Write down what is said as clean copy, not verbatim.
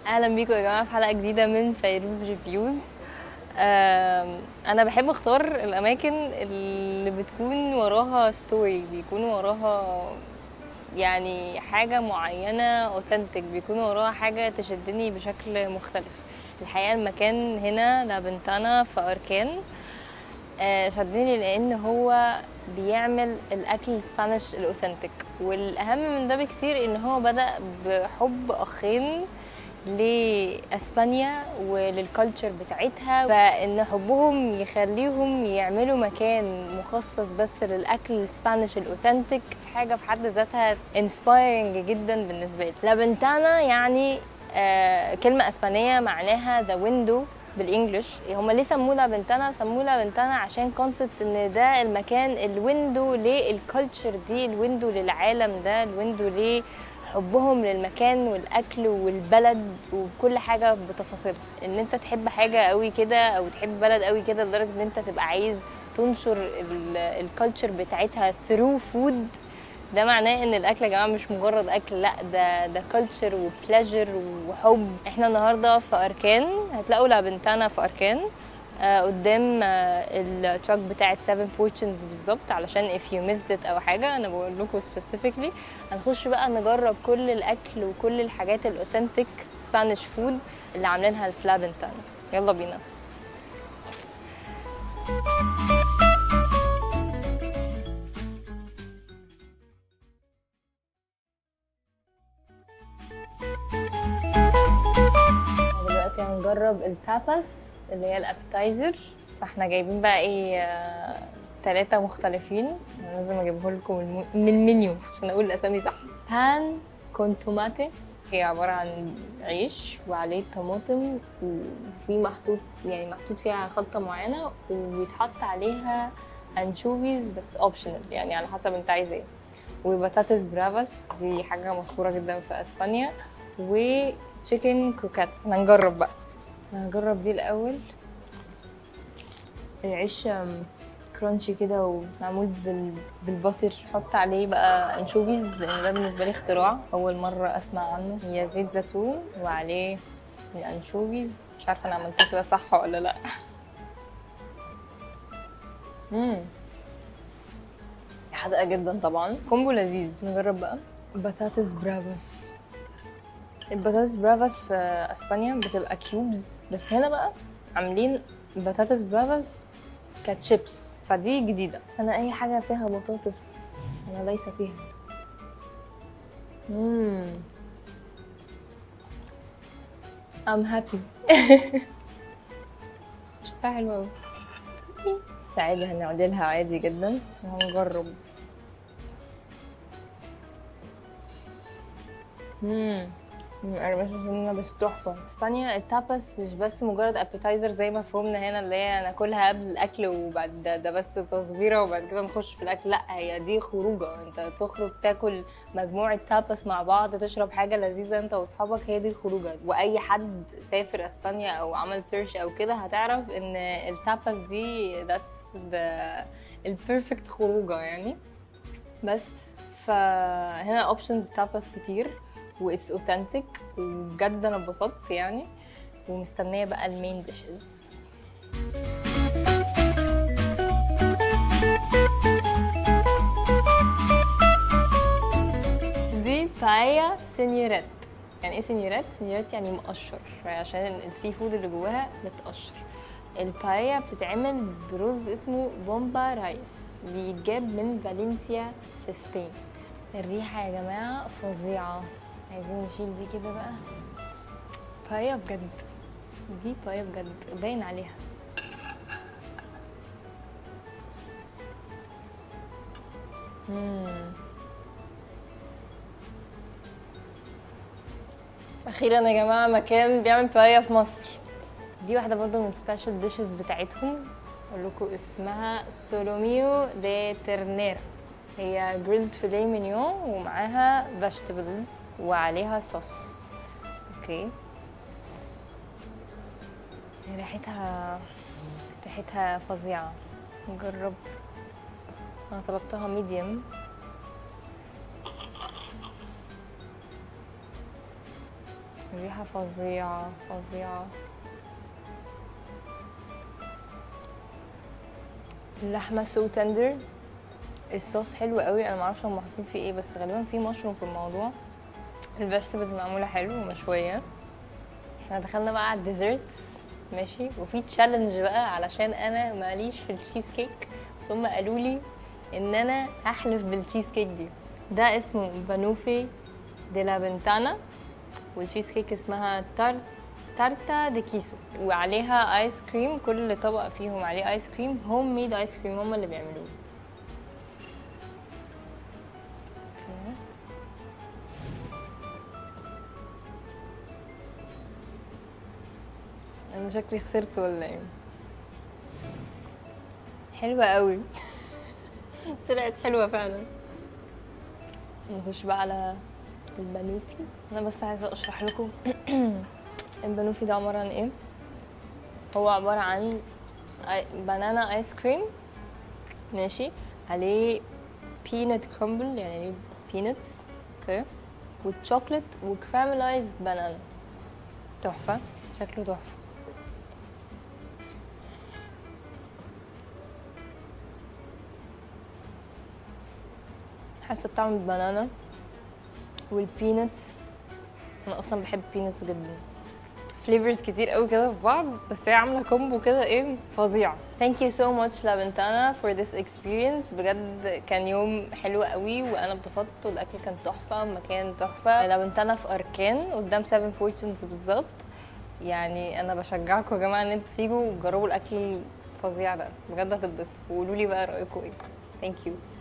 اهلا بيكم يا جماعه في حلقه جديده من فيروز ريفيوز. انا بحب اختار الاماكن اللي بتكون وراها ستوري، بيكون وراها يعني حاجه معينه اوثنتك، بيكون وراها حاجه تشدني بشكل مختلف. الحقيقه المكان هنا لابنتانا في اركان شدني لان هو بيعمل الاكل الاسبانيش الاوثنتك، والاهم من ده بكتير ان هو بدأ بحب اخين لاسبانيا وللكالتشر بتاعتها، فان حبهم يخليهم يعملوا مكان مخصص بس للاكل الاسبانيش الاوثنتك حاجه في حد ذاتها انسبايرنج جدا بالنسبه لي. لابنتانا يعني كلمه اسبانيه معناها ذا ويندو بالانجلش. هم ليه سموه لابنتانا؟ سموه لابنتانا عشان كونسبت ان ده المكان الويندو للكالتشر دي، الويندو للعالم ده، الويندو ليه حبهم للمكان والاكل والبلد وكل حاجه بتفاصيلها. ان انت تحب حاجه قوي كده او تحب بلد قوي كده لدرجه ان انت تبقى عايز تنشر الكالتشر بتاعتها ثرو فود، ده معناه ان الاكل يا جماعه مش مجرد اكل، لا ده كلتشر وبلاجر وحب. احنا النهارده في اركان، هتلاقوا لابنتانا في اركان قدام التراك بتاعه 7 فورتشنز بالظبط، علشان if you missed it او حاجه انا بقول لكم specifically. هنخش بقى نجرب كل الاكل وكل الحاجات الاوثنتيك سبانيش فود اللي عاملينها في لابنتانا. يلا بينا. دلوقتي هنجرب التاباس اللي هي الابيتايزر. فاحنا جايبين بقى ايه 3 مختلفين، لازم اجيبه لكم من المنيو عشان اقول الاسامي صح. بان كون توماتي، هي عبارة عن عيش وعليه طماطم وفي محطوط فيها خلطة معينة وبيتحط عليها انشوفيز بس اوبشنال، يعني على حسب انت عايز ايه. وبطاطس برافاس دي حاجة مشهورة جدا في اسبانيا، وتشيكن كروكات. هنجرب بقى، هنجرب دي الاول. العيش كرانشي كده ومعمول بالباتر، حط عليه بقى انشوفيز لان ده بالنسبه لي اختراع اول مره اسمع عنه. هي زيت زيتون وعليه الانشوفيز، مش عارفه انا عملتها كده صح ولا لا. حادقه جدا طبعا، كومبو لذيذ. نجرب بقى بطاطس برافاس. البطاطس برافاس في اسبانيا بتبقى كيوبز، بس هنا بقى عاملين بطاطس برافاس كتشيبس، فدي جديدة. أنا أي حاجة فيها بطاطس أنا دايسة فيها. I'm happy. شكلها حلوة أوي. بس عادي هنعدلها عادي جدا وهنجرب. قرمشة بس تحفة. اسبانيا التاباس مش بس مجرد ابيتايزر زي ما فهمنا هنا، اللي هي ناكلها قبل الاكل وبعد ده بس تصبيره وبعد كده نخش في الاكل. لا، هي دي خروجه، انت تخرج تاكل مجموعه تاباس مع بعض، تشرب حاجه لذيذه انت واصحابك، هي دي الخروجه. واي حد سافر اسبانيا او عمل سيرش او كده هتعرف ان التاباس دي that's البيرفكت خروجه يعني. بس فهنا اوبشنز تاباس كتير واتس اوثنتيك، وبجد انا اتبسطت يعني، ومستنيه بقى المين ديشز. دي بايا سينيوريت. يعني ايه سينيوريت؟ سينيوريت يعني مقشر، عشان السي فود اللي جواها متقشر. البايا بتتعمل برز اسمه بومبا رايس، بيتجاب من فالنسيا في اسبان. الريحه يا جماعه فظيعه. عايزين نشيل دي كده بقى. بايا بجد، دي بايا بجد باين عليها. اخيرا يا جماعه مكان بيعمل بايا في مصر. دي واحده برضو من سبيشال ديشز بتاعتهم، اقول لكم اسمها سولوميو دي ترنيرا. هي جريلد فيليه مينيون ومعاها فيجيتابلز وعليها صوص. اوكي، ريحتها فظيعه. نجرب. انا طلبتها ميديوم. الريحة فظيعة فظيعة. اللحمة سو تندر، الصوص حلو قوي، انا معرفش هم حاطين فيه ايه بس غالبا فيه مشروم في الموضوع. الفيجيتابلز معمولة حلو ومشوية. احنا دخلنا بقى على الديزرتس ماشي، وفي تشالنج بقى علشان انا ماليش في التشيز كيك، بس هم قالوا لي ان انا احلف بالتشيز كيك دي. ده اسمه بانوفي دي لا بنتانا، والتشيز كيك اسمها تارتا دي كيسو، وعليها ايس كريم، كل طبق فيهم عليه ايس كريم، هوم ميد ايس كريم، هم اللي بيعملوه. انا شكلي خسرت ولا ايه؟ حلوة قوي. طلعت حلوة فعلا. نخش بقى على البانوفي. انا بس عايزة اشرح لكم البانوفي ده عبارة عن ايه. هو عبارة عن بنانا ايس كريم ماشي، عليه بينت كرامبل يعني عليه بينتس اوكي، والشوكليت وكراملايزد بنانا. تحفة، شكله تحفة. حاسة بطعم البنانا والبينتس، انا اصلا بحب البينتس جدا. فليفرز كتير قوي كده في بعض، بس هي عامله كومبو كده ايه فظيع. Thank you so much لابنتانا for this experience. بجد كان يوم حلو قوي وانا اتبسطت، والاكل كان تحفه، المكان تحفه. لابنتانا في اركان قدام 7 فورتشنز بالظبط. يعني انا بشجعكم يا جماعه ان انتوا تيجوا وتجربوا الاكل الفظيع ده، بجد هتتبسطوا. وقولوا لي بقى رايكم ايه. Thank you.